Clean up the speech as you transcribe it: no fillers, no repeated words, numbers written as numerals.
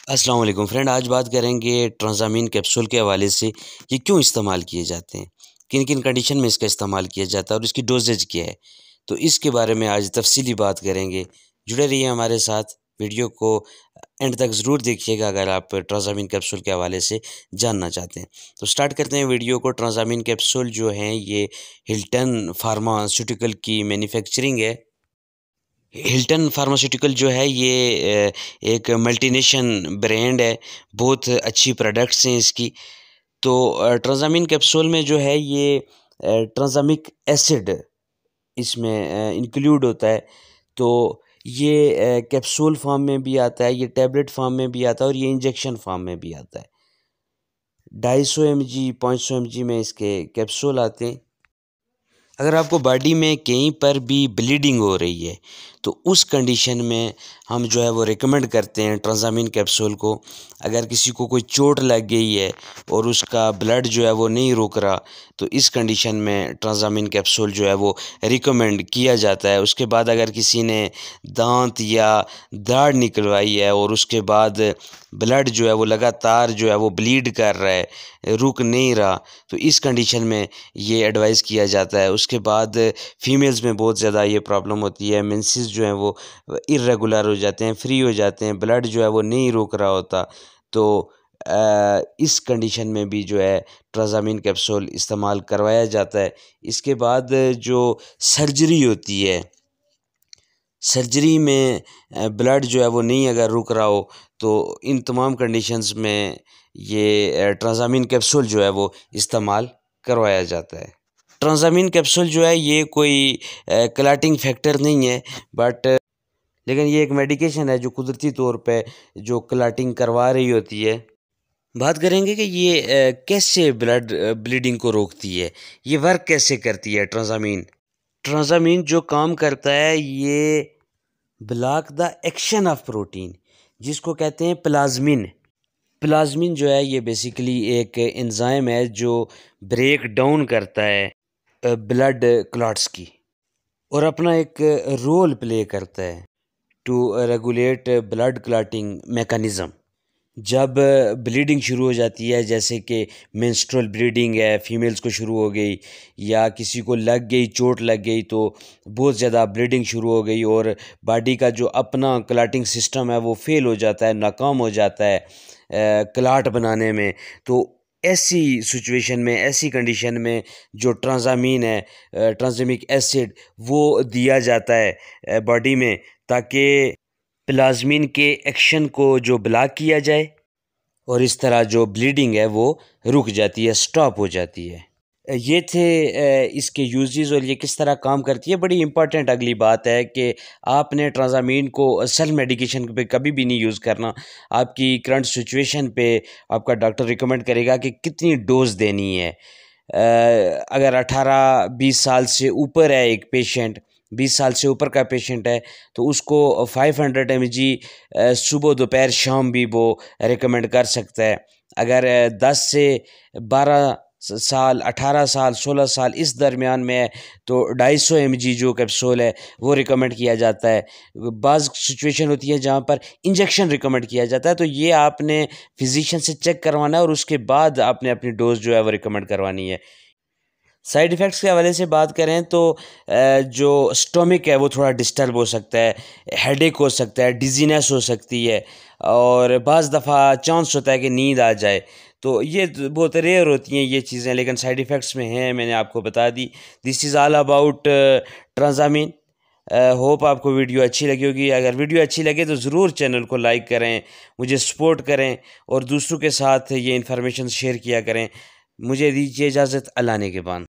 अस्सलाम वालेकुम फ्रेंड, आज बात करेंगे ट्रांज़ामीन कैप्सूल के हवाले से। ये क्यों इस्तेमाल किए जाते हैं, किन किन कंडीशन में इसका इस्तेमाल किया जाता है और इसकी डोजेज क्या है। तो इसके बारे में आज तफसीली बात करेंगे। जुड़े रहिए हमारे साथ, वीडियो को एंड तक ज़रूर देखिएगा अगर आप ट्रांज़ामीन कैप्सूल के हवाले से जानना चाहते हैं। तो स्टार्ट करते हैं वीडियो को। ट्रांज़ामीन कैप्सूल जो हैं ये हिल्टन फार्मास्यूटिकल की मैन्युफैक्चरिंग है। हिल्टन फार्मास्यूटिकल जो है ये एक मल्टीनेशन ब्रांड है, बहुत अच्छी प्रोडक्ट्स हैं इसकी। तो ट्रांज़ामीन कैप्सूल में जो है ये ट्रांज़ामिक एसिड इसमें इंक्लूड होता है। तो ये कैप्सूल फॉर्म में भी आता है, ये टैबलेट फॉर्म में भी आता है और ये इंजेक्शन फॉर्म में भी आता है। 250 mg 500 mg में इसके कैप्सूल आते हैं। अगर आपको बॉडी में कहीं पर भी ब्लीडिंग हो रही है तो उस कंडीशन में हम जो है वो रिकमेंड करते हैं ट्रांज़ामीन कैप्सूल को। अगर किसी को कोई चोट लग गई है और उसका ब्लड जो है वो नहीं रुक रहा तो इस कंडीशन में ट्रांज़ामीन कैप्सूल जो है वो रिकमेंड किया जाता है। उसके बाद अगर किसी ने दांत या दाढ़ निकलवाई है और उसके बाद ब्लड जो है वो लगातार जो है वो ब्लीड कर रहा है, रुक नहीं रहा, तो इस कंडीशन में ये एडवाइस किया जाता है। उसके बाद फीमेल्स में बहुत ज़्यादा ये प्रॉब्लम होती है, मेंसेस जो हैं वो इर्रेगुलर हो जाते हैं, फ्री हो जाते हैं, ब्लड जो है वो नहीं रुक रहा होता। तो इस कंडीशन में भी जो है ट्रांज़ामीन कैप्सूल इस्तेमाल करवाया जाता है। इसके बाद जो सर्जरी होती है, सर्जरी में ब्लड जो है वो नहीं अगर रुक रहा हो तो इन तमाम कंडीशंस में ये ट्रांज़ामीन कैप्सूल जो है वो इस्तेमाल करवाया जाता है। ट्रांज़ामीन कैप्सूल जो है ये कोई क्लॉटिंग फैक्टर नहीं है, बट लेकिन ये एक मेडिकेशन है जो कुदरती तौर पे जो क्लॉटिंग करवा रही होती है। बात करेंगे कि ये कैसे ब्लीडिंग को रोकती है, ये वर्क कैसे करती है ट्रांज़ामीन। ट्रांज़ामीन जो काम करता है ये block the action of protein, जिसको कहते हैं प्लाज्मिन। प्लाज्मिन जो है ये बेसिकली एक एंजाइम है जो ब्रेक डाउन करता है ब्लड क्लॉट्स की और अपना एक रोल प्ले करता है to regulate blood clotting mechanism. जब ब्लीडिंग शुरू हो जाती है, जैसे कि मेंस्ट्रुअल ब्लीडिंग है, फीमेल्स को शुरू हो गई या किसी को लग गई, चोट लग गई, तो बहुत ज़्यादा ब्लीडिंग शुरू हो गई और बॉडी का जो अपना क्लॉटिंग सिस्टम है वो फेल हो जाता है, नाकाम हो जाता है क्लॉट बनाने में। तो ऐसी सिचुएशन में, ऐसी कंडीशन में जो ट्रांज़ामीन है, ट्रांज़ामिक एसिड, वो दिया जाता है बॉडी में, ताकि प्लाज्मिन के एक्शन को जो ब्लॉक किया जाए और इस तरह जो ब्लीडिंग है वो रुक जाती है, स्टॉप हो जाती है। ये थे इसके यूजेस और ये किस तरह काम करती है। बड़ी इंपॉर्टेंट अगली बात है कि आपने ट्रांज़ामीन को सेल्फ मेडिकेशन पे कभी भी नहीं यूज़ करना। आपकी करंट सिचुएशन पे आपका डॉक्टर रिकमेंड करेगा कि कितनी डोज़ देनी है। अगर 18-20 साल से ऊपर है एक पेशेंट, 20 साल से ऊपर का पेशेंट है, तो उसको 500 mg सुबह दोपहर शाम भी वो रिकमेंड कर सकता है। अगर 10 से 12 साल, 18 साल, 16 साल इस दरमियान में है तो 250 mg जो कैप्सूल है वो रिकमेंड किया जाता है। बाज़ सिचुएशन होती है जहाँ पर इंजेक्शन रिकमेंड किया जाता है, तो ये आपने फिजिशियन से चेक करवाना है और उसके बाद आपने अपनी डोज जो है वो रिकमेंड करवानी है। साइड इफ़ेक्ट्स के हवाले से बात करें तो जो स्टोमक है वो थोड़ा डिस्टर्ब हो सकता है, हेडेक हो सकता है, डिज़ीनेस हो सकती है और बाज़ दफ़ा चांस होता है कि नींद आ जाए। तो ये बहुत रेयर होती हैं ये चीज़ें, लेकिन साइड इफ़ेक्ट्स में हैं, मैंने आपको बता दी। This is all about transamine. Hope आपको वीडियो अच्छी लगी होगी। अगर वीडियो अच्छी लगे तो ज़रूर चैनल को लाइक करें, मुझे सपोर्ट करें और दूसरों के साथ ये इन्फॉर्मेशन शेयर किया करें। मुझे दीजिए इजाज़त, अल्लाह ने के बाद।